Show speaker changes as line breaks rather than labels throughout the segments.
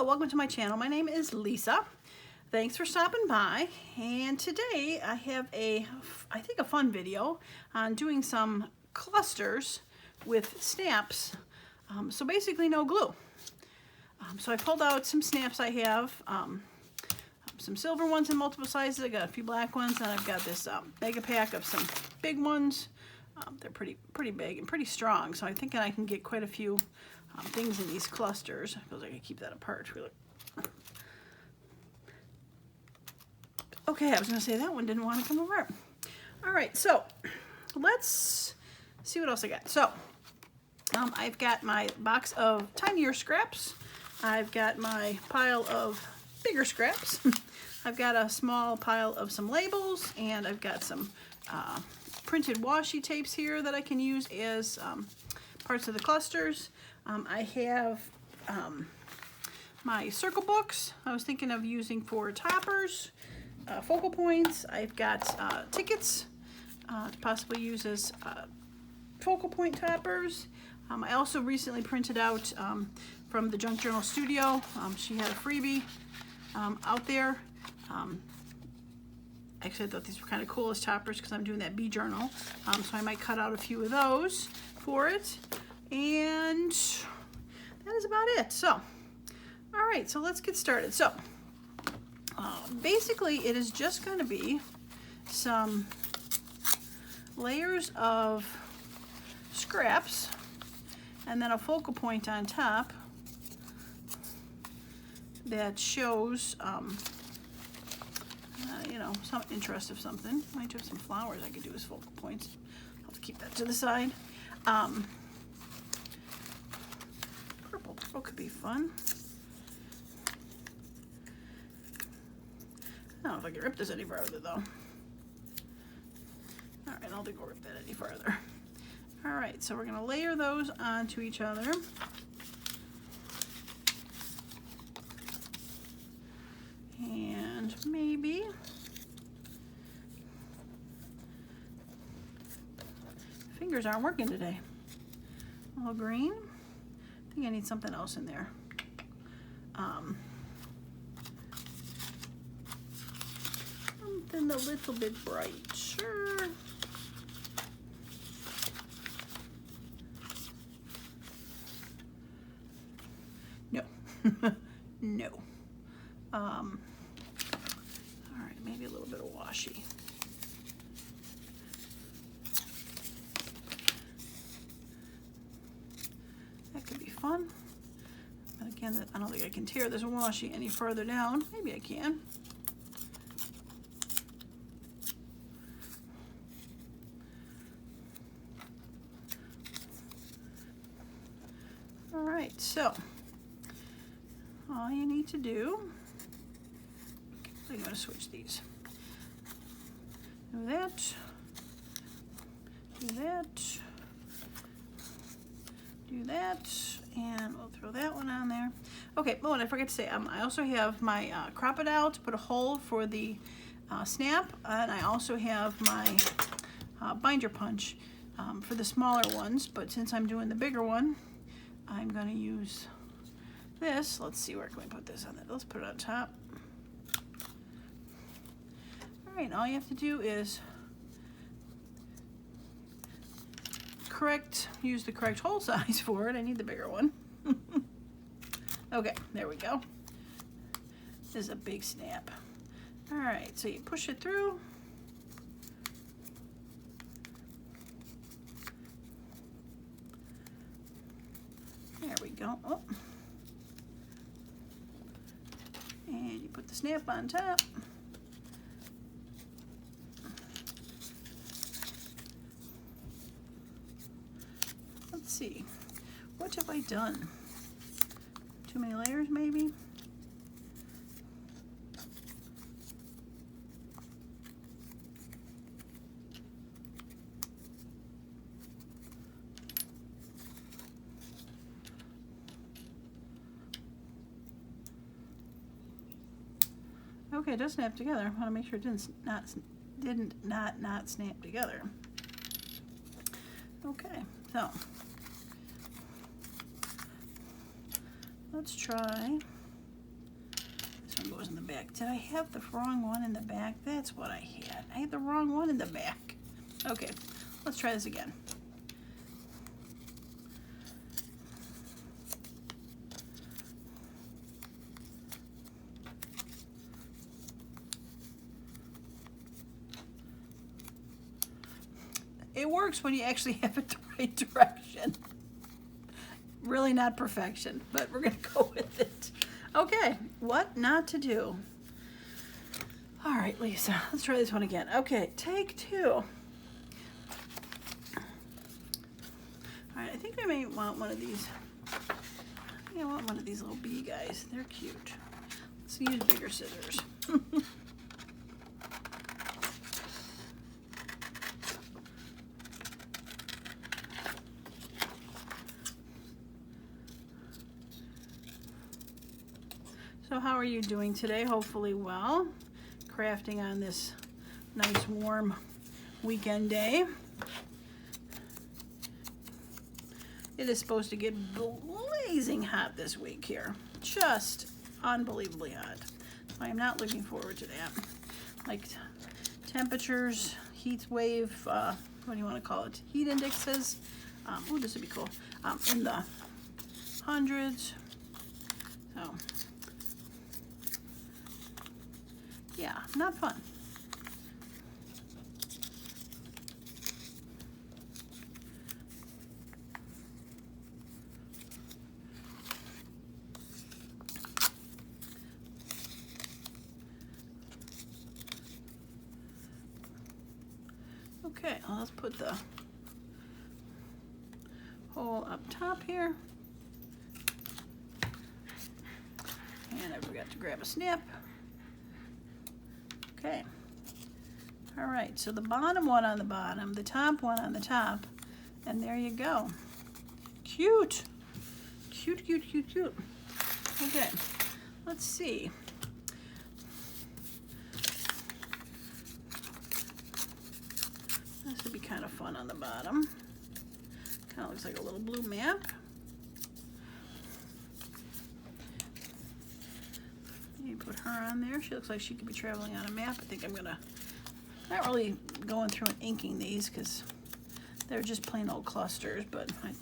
Hello, welcome to my channel. My name is Lisa. Thanks for stopping by. And today I have I think a fun video on doing some clusters with snaps. So basically no glue. So I pulled out some snaps I have, some silver ones in multiple sizes. I got a few black ones, and I've got this mega pack of some big ones. They're pretty big and pretty strong, so I think I can get quite a few things in these clusters. I feel like I can keep that apart really. Okay, I was gonna say that one didn't want to come over. All right, so let's see what else I got. So I've got my box of tinier scraps. I've got my pile of bigger scraps. I've got a small pile of some labels, and I've got some printed washi tapes here that I can use as parts of the clusters. I have my circle books I was thinking of using for toppers, focal points. I've got tickets to possibly use as focal point toppers. I also recently printed out from the Junk Journal Studio. She had a freebie out there. Actually, I thought these were kind of cool as toppers because I'm doing that bee journal. So I might cut out a few of those for it. And that is about it. So, all right, so let's get started. So, basically, it is just going to be some layers of scraps and then a focal point on top that shows, you know, some interest of something. Might have some flowers I could do as focal points. I'll have to keep that to the side. Purple could be fun. I don't know if I can rip this any farther though. All right, I don't think we'll rip that any farther. All right, so we're gonna layer those onto each other. And maybe fingers aren't working today. A little green. I think I need something else in there. Something a little bit bright, sure. No, no. All right, maybe a little bit of washi. That could be fun. But again, I don't think I can tear this washi any further down. Maybe I can. All right, so all you need to do, I'm going to switch these. Do that, do that, do that, and we'll throw that one on there. Okay, oh, and I forgot to say, I also have my crop-it-out to put a hole for the snap, and I also have my binder punch for the smaller ones, but since I'm doing the bigger one, I'm going to use this. Let's see, where can we put this on there? Let's put it on top. All right, all you have to do is use the correct hole size for it. I need the bigger one. Okay, there we go. This is a big snap. All right, so you push it through. There we go. Oh. And you put the snap on top. Let's see. What have I done? Too many layers, maybe? Okay, it does snap together. I want to make sure it didn't not snap together. Okay, so let's try one goes in the back. Did I have the wrong one in the back? That's what I had. I had the wrong one in the back. Okay, let's try this again. It works when you actually have it the right direction. Really not perfection, but we're gonna go with it. Okay, what not to do. All right, Lisa, let's try this one again. Okay, take 2. All right, I think I may want one of these. I think I want one of these little bee guys. They're cute. Let's use bigger scissors. So how are you doing today? Hopefully well. Crafting on this nice warm weekend day. It is supposed to get blazing hot this week here. Just unbelievably hot. So I am not looking forward to that. Like temperatures, heat wave, what do you want to call it? Heat indexes. Oh, this would be cool. In the hundreds. So yeah, not fun. Okay, well, let's put the hole up top here. And I forgot to grab a snip. Okay. All right, so the bottom one on the bottom, the top one on the top, and there you go. Cute. Cute, cute, cute, cute. Okay, let's see. This would be kind of fun on the bottom. Kind of looks like a little blue map. You put her on there. She looks like she could be traveling on a map. I think I'm gonna, not really going through and inking these because they're just plain old clusters, but I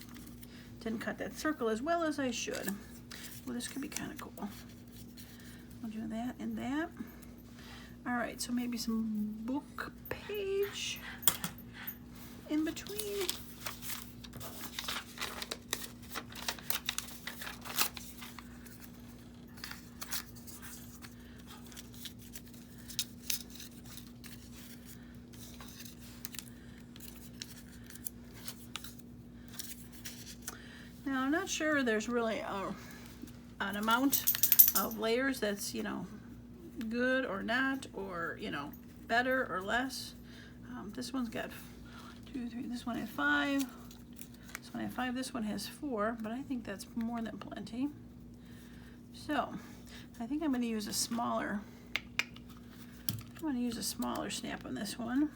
didn't cut that circle as well as I should. Well, this could be kind of cool. I'll do that and that. All right, so maybe some book page in between. Now, I'm not sure there's really an amount of layers that's, you know, good or not, or, you know, better or less. This one's got 2, 3, this one had 5, this one had 5, this one has 4, but I think that's more than plenty. So, I think I'm going to use a smaller, snap on this one.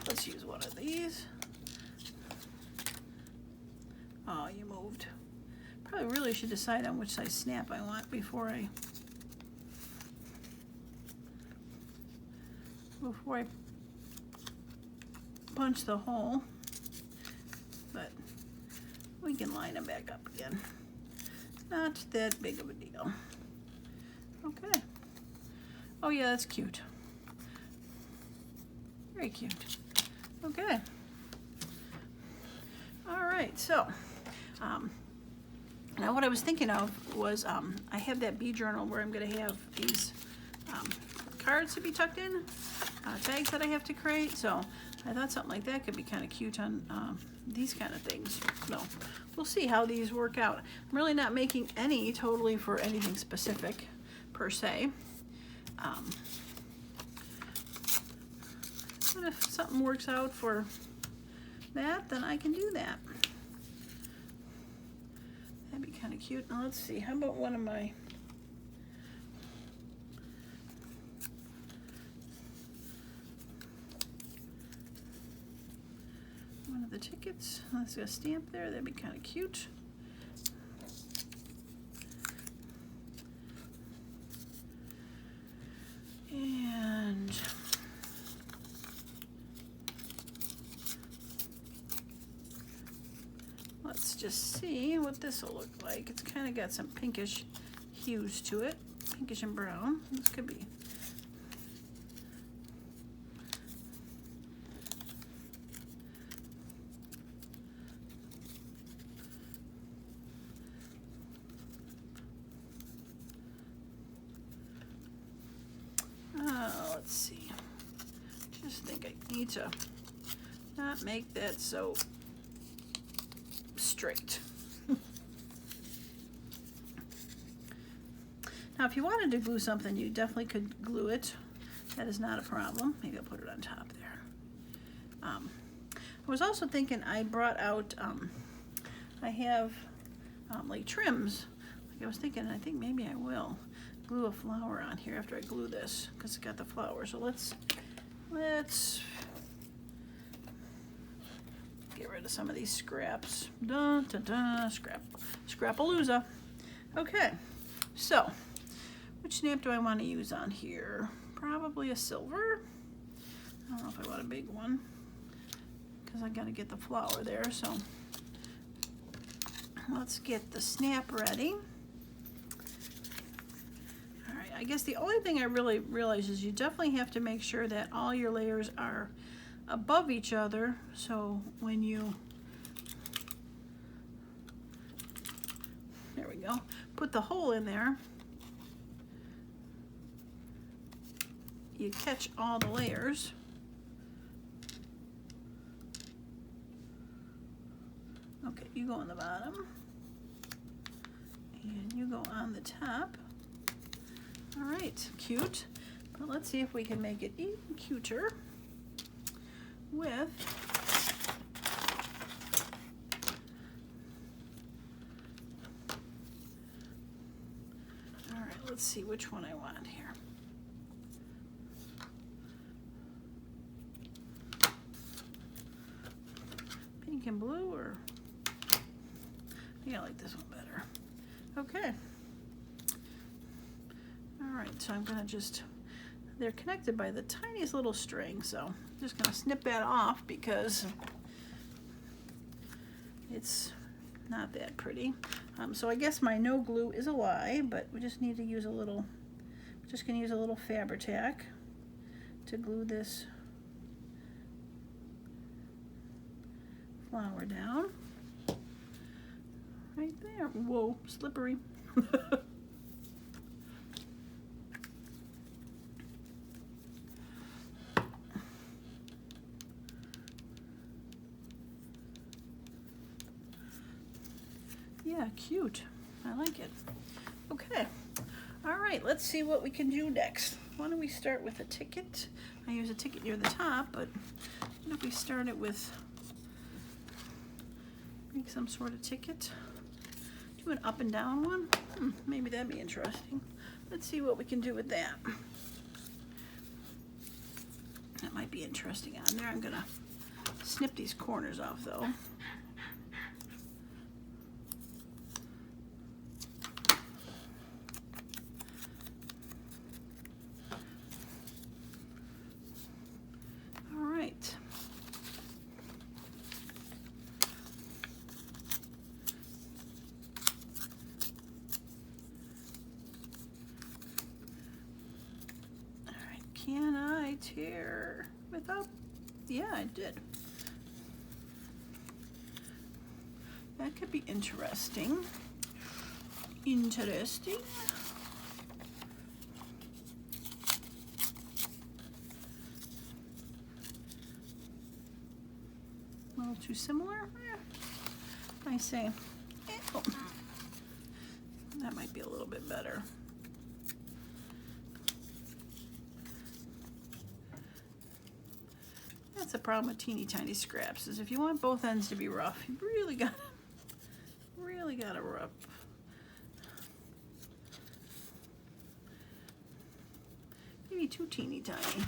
Let's use one of these. Oh, you moved. Probably really should decide on which size snap I want before I punch the hole. But we can line them back up again. Not that big of a deal. Okay. Oh yeah, that's cute. Very cute. Okay. All right, so now what I was thinking of was I have that bee journal where I'm going to have these cards to be tucked in, tags that I have to create. So I thought something like that could be kind of cute on these kind of things. So we'll see how these work out. I'm really not making any totally for anything specific per se. But if something works out for that, then I can do that. That'd be kind of cute. Now let's see, how about one of my, the tickets. Let's get a stamp there. That'd be kind of cute. And let's just see what this will look like. It's kind of got some pinkish hues to it, pinkish and brown. This could be. Let's see. Just think I need to not make that so straight. Now, if you wanted to glue something, you definitely could glue it. That is not a problem. Maybe I'll put it on top there. I was also thinking I brought out, I have like trims. Like I was thinking, I think maybe I will glue a flower on here after I glue this because it's got the flower. So let's get rid of some of these scraps. Dun, dun, dun, scrapalooza. Okay, so which stamp do I want to use on here? Probably a silver. I don't know if I want a big one because I got to get the flower there. So let's get the snap ready. All right, I guess the only thing I really realize is you definitely have to make sure that all your layers are above each other. So when you, there we go, put the hole in there, you catch all the layers. Okay, you go on the bottom and you go on the top. All right, cute. But let's see if we can make it even cuter with all right, let's see which one I want here. Pink and blue, or I think I like this one better. Okay. All right, so I'm gonna just, they're connected by the tiniest little string, so I'm just gonna snip that off because it's not that pretty. So I guess my no glue is a lie, but we just need to use a little, just gonna use a little Fabri-Tac to glue this flower down. Right there. Whoa, slippery. Yeah, cute. I like it. Okay. All right, let's see what we can do next. Why don't we start with a ticket? I use a ticket near the top, but what if we start it with, make some sort of ticket? Do an up and down one? Maybe that'd be interesting. Let's see what we can do with that. That might be interesting on there. I'm gonna snip these corners off though. All right. Can I tear without? Yeah, I did. That could be interesting. Interesting. A little too similar. I say, oh, that might be a little bit better. That's the problem with teeny tiny scraps, is if you want both ends to be rough, you really gotta rub. Maybe too teeny tiny.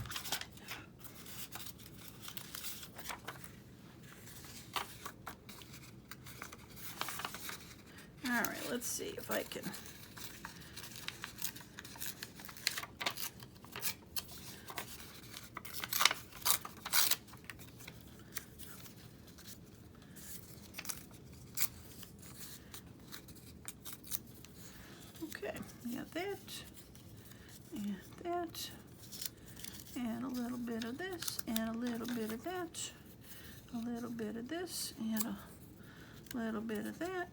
All right, let's see if I can. Okay, we got that, and that, and a little bit of this, and a little bit of that, a little bit of this, and a little bit of that.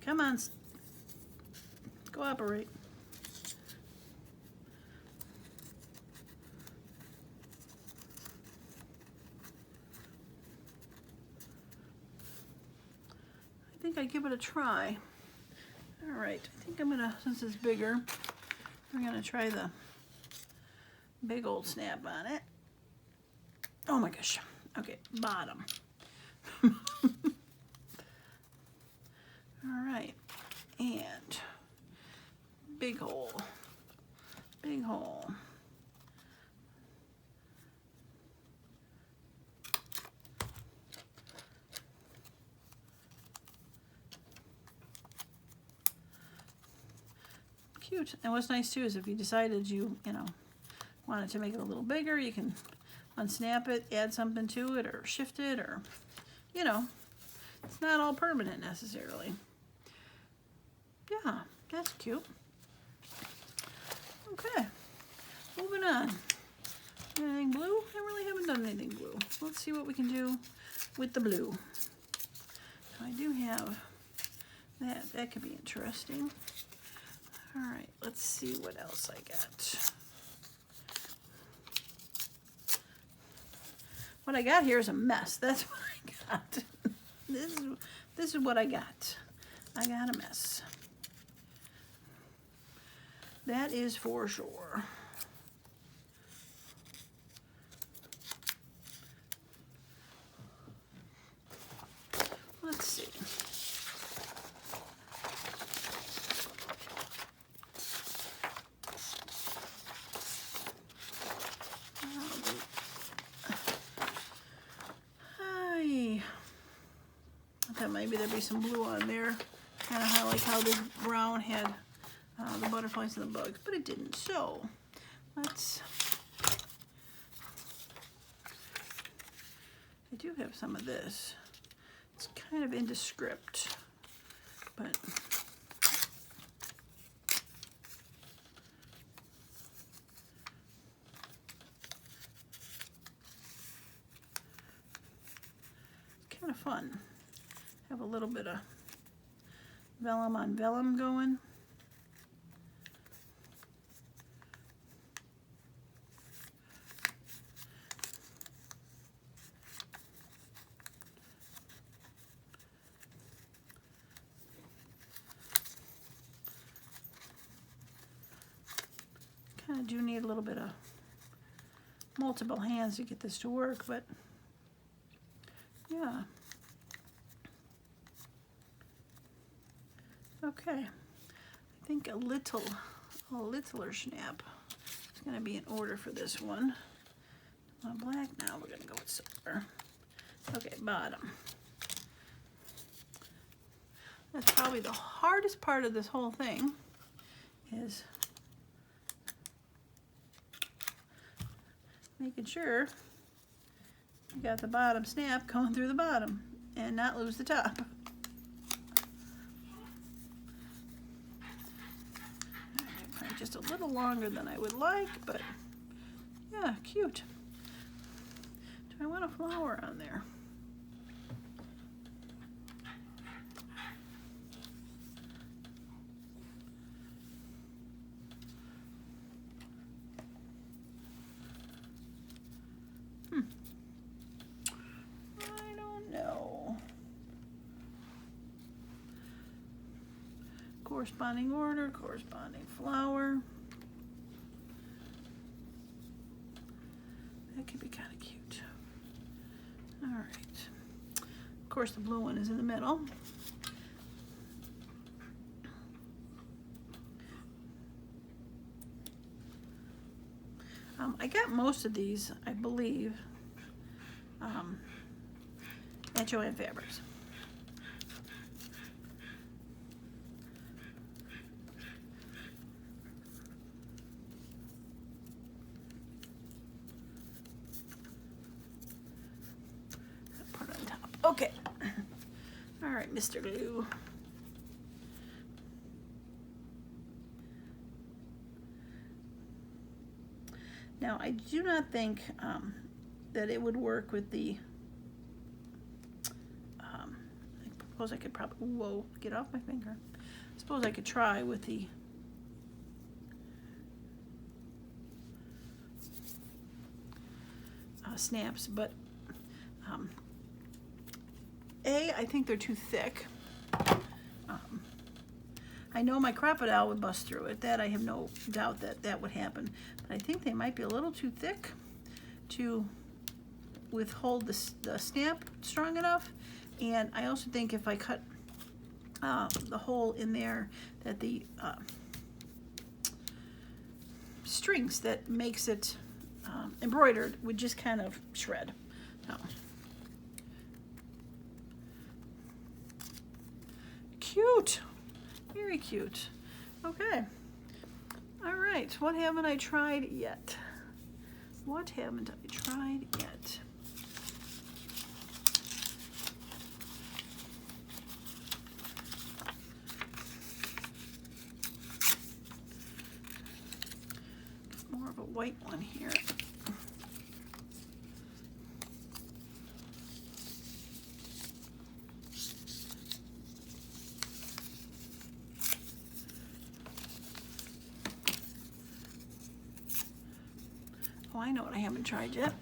Come on, cooperate. I think I'd give it a try. All right, I think I'm gonna, since it's bigger, I'm gonna try the big old snap on it. Oh my gosh. Okay, bottom. All right, and big hole, big hole. Cute. And what's nice too is if you decided you wanted to make it a little bigger, you can unsnap it, add something to it, or shift it, or it's not all permanent necessarily. Yeah, that's cute. Okay, moving on. Anything blue? I really haven't done anything blue. Let's see what we can do with the blue. I do have that. That could be interesting. All right, let's see what else I got. What I got here is a mess. That's what I got. This is what I got. I got a mess. That is for sure. Let's see. I thought maybe there'd be some blue on there, kind of like how the brown had the butterflies and the bugs, but it didn't. So let's. I do have some of this. It's kind of indescript, but kind of fun. Have a little bit of vellum on vellum going. Kind of do need a little bit of multiple hands to get this to work, but yeah. Okay, I think a littler snap is going to be in order for this one. On black now, we're going to go with silver. Okay, bottom. That's probably the hardest part of this whole thing, is making sure you got the bottom snap going through the bottom and not lose the top. Just a little longer than I would like, but yeah, cute. Do I want a flower on there? I don't know. Corresponding order, corresponding flower. That could be kind of cute. All right. Of course, the blue one is in the middle. I got most of these, I believe, at Joann Fabrics. Put it on top. Okay. All right, Mr. Glue. Now, I do not think that it would work with the, I suppose I could probably, whoa, get off my finger. I suppose I could try with the snaps, but I think they're too thick. I know my crocodile would bust through it. That I have no doubt that that would happen. But I think they might be a little too thick to withhold the snap strong enough. And I also think if I cut the hole in there, that the strings that makes it embroidered would just kind of shred. So. Cute. Very cute. Okay. All right. What haven't I tried yet? What haven't I tried yet? More of a white one here. Oh, I know what I haven't tried yet.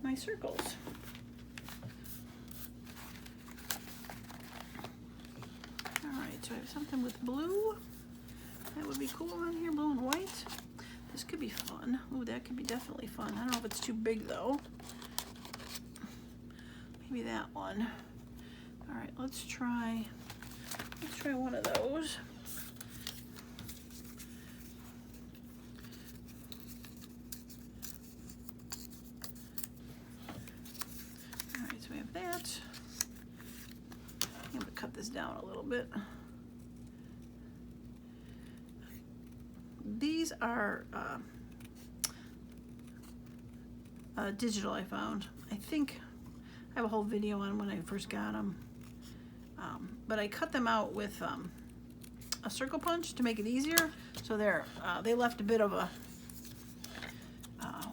My circles. All right, so I have something with blue. That would be cool on here, blue and white. This could be fun. Oh, that could be definitely fun. I don't know if it's too big though. Maybe that one. All right, let's try one of those. We have that. I'm going to cut this down a little bit. These are digital, I found. I think I have a whole video on when I first got them. But I cut them out with a circle punch to make it easier. So they left a bit of a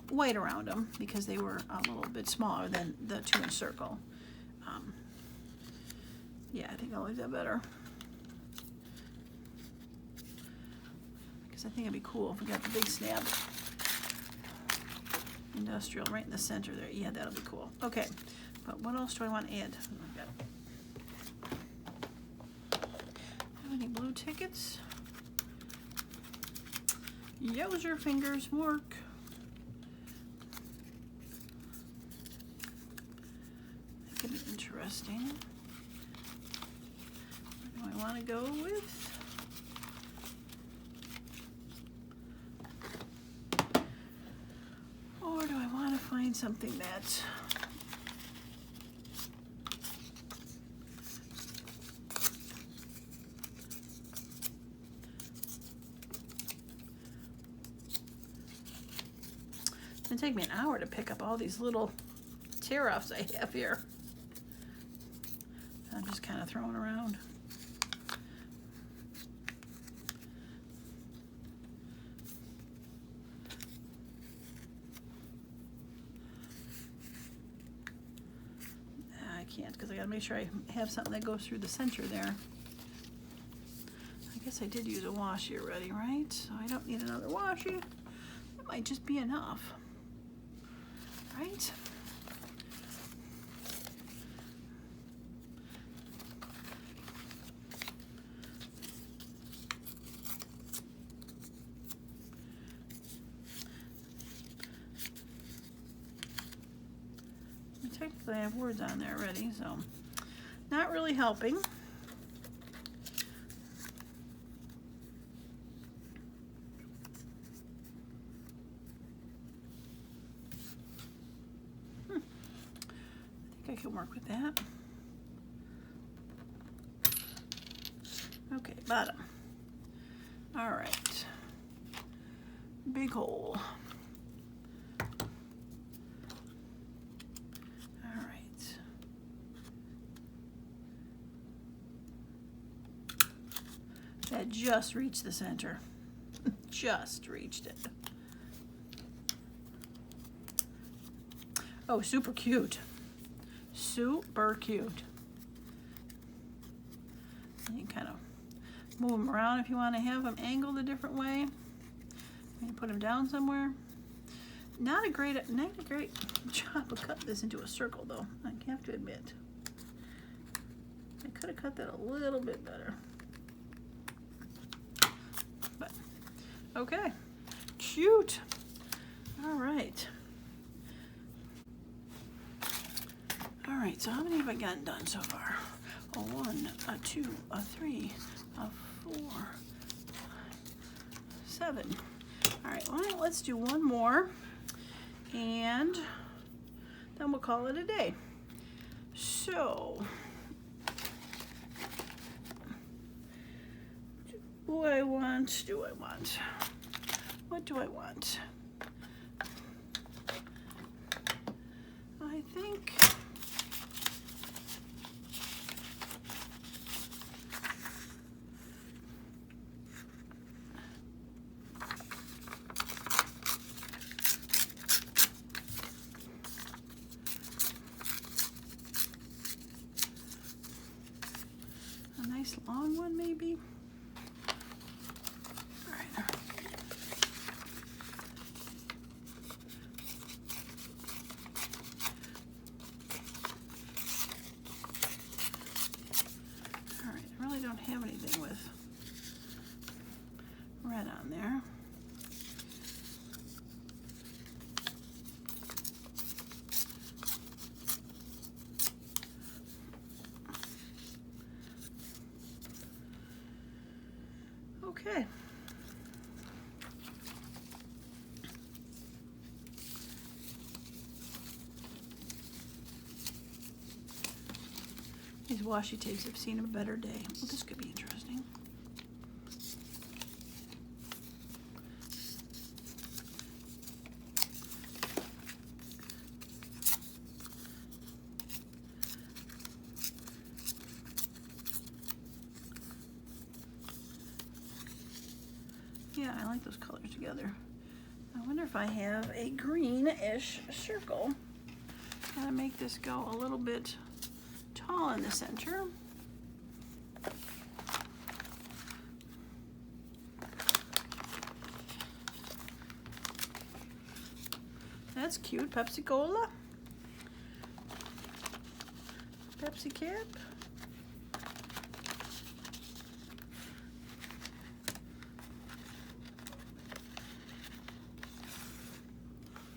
white around them because they were a little bit smaller than the 2-inch circle. Yeah, I think I like that better. Because I think it'd be cool if we got the big snap. Industrial right in the center there. Yeah, that'll be cool. Okay, but what else do I want to add? Have any blue tickets? Use your fingers work. That could be interesting. What do I want to go with? Or do I want to find something that it's gonna take me an hour to pick up all these little tear-offs I have here. I'm just kind of throwing around. I can't because I gotta make sure I have something that goes through the center there. I guess I did use a washi already, right? So I don't need another washi. That might just be enough, right? Technically I have words on there already, so not really helping. can work with that. Okay, bottom. All right. Big hole. All right. That just reached the center. Just reached it. Oh, super cute. Super cute. You can kind of move them around if you want to have them angled a different way. Maybe put them down somewhere. Not a great job of cutting this into a circle, though. I have to admit. I could have cut that a little bit better. But okay, cute. All right. All right, so how many have I gotten done so far? A 1, a 2, a 3, a 4, 7. All right, well, let's do one more, and then we'll call it a day. So, what do I want? What do I want? I think a nice long one, maybe. All right. All right, I really don't have anything with red on there. Okay. These washi tapes have seen a better day. Well, this could be interesting. Yeah, I like those colors together. I wonder if I have a greenish circle. I'm gonna make this go a little bit tall in the center. That's cute. Pepsi Cola. Pepsi cap.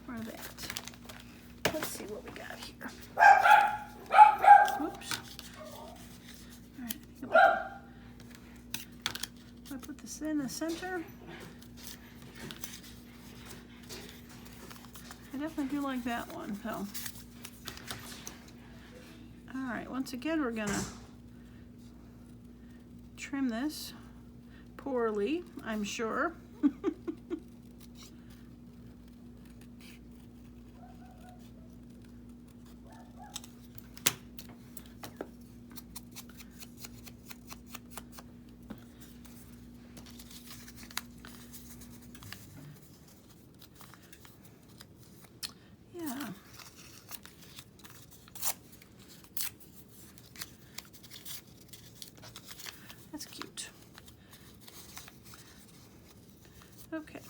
Or that. Let's see what we got here. Oops. All right, I put this in the center. I definitely do like that one. So, all right. Once again, we're gonna trim this poorly, I'm sure. That's cute. Okay.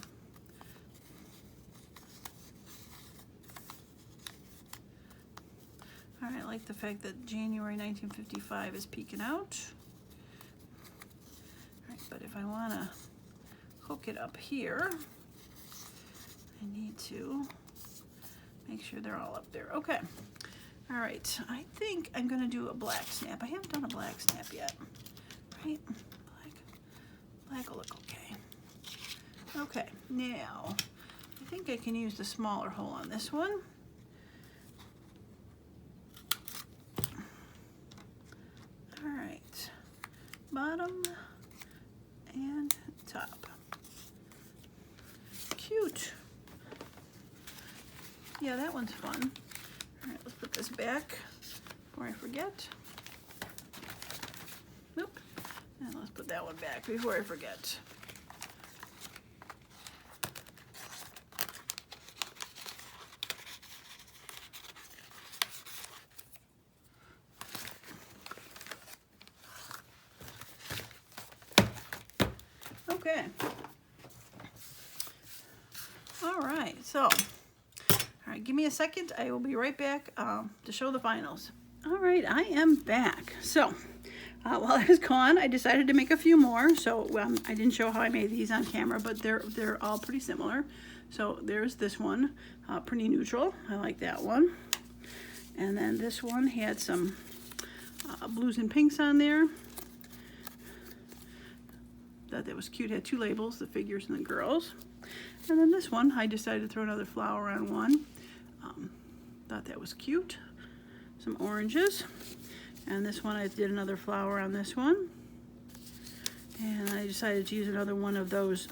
All right, I like the fact that January 1955 is peeking out. All right, but if I want to hook it up here, I need to make sure they're all up there. Okay. All right, I think I'm going to do a black snap. I haven't done a black snap yet. Right? Black will look okay. Okay, now I think I can use the smaller hole on this one. bottom and top. Cute. Yeah, that one's fun. All right, let's put this back before I forget. Nope. And let's put that one back before I forget. Okay. All right, so, all right, give me a second. I will be right back to show the finals. All right, I am back. So, while I was gone, I decided to make a few more. So, I didn't show how I made these on camera, but they're all pretty similar. So, there's this one, pretty neutral. I like that one. And then this one had some blues and pinks on there. Thought that was cute. It had two labels, the figures and the girls. And then this one, I decided to throw another flower on one. Thought that was cute. Some oranges. And this one, I did another flower on this one. And I decided to use another one of those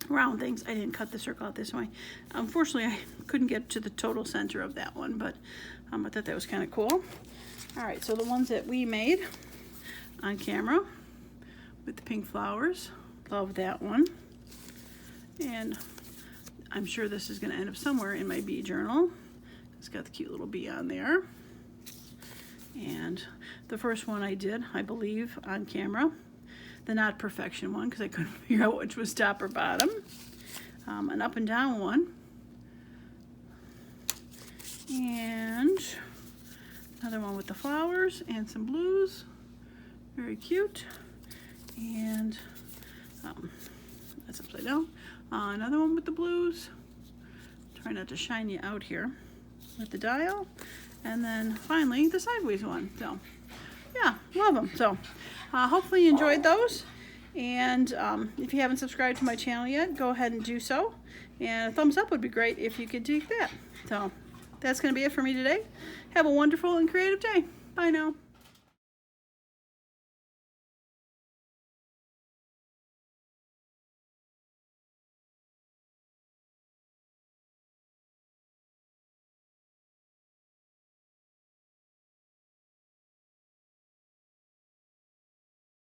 round things. I didn't cut the circle out this way. Unfortunately, I couldn't get to the total center of that one, but I thought that was kind of cool. All right, so the ones that we made on camera with the pink flowers, love that one. And I'm sure this is going to end up somewhere in my bee journal. It's got the cute little bee on there. And the first one I did, I believe, on camera, the not perfection one, because I couldn't figure out which was top or bottom. An up and down one. And another one with the flowers and some blues. Very cute. And that's upside down. Another one with the blues. Try not to shine you out here with the dial. And then finally the sideways one. So yeah, love them. So hopefully you enjoyed those. And if you haven't subscribed to my channel yet, go ahead and do so. And a thumbs up would be great if you could do that. So that's going to be it for me today. Have a wonderful and creative day. Bye now.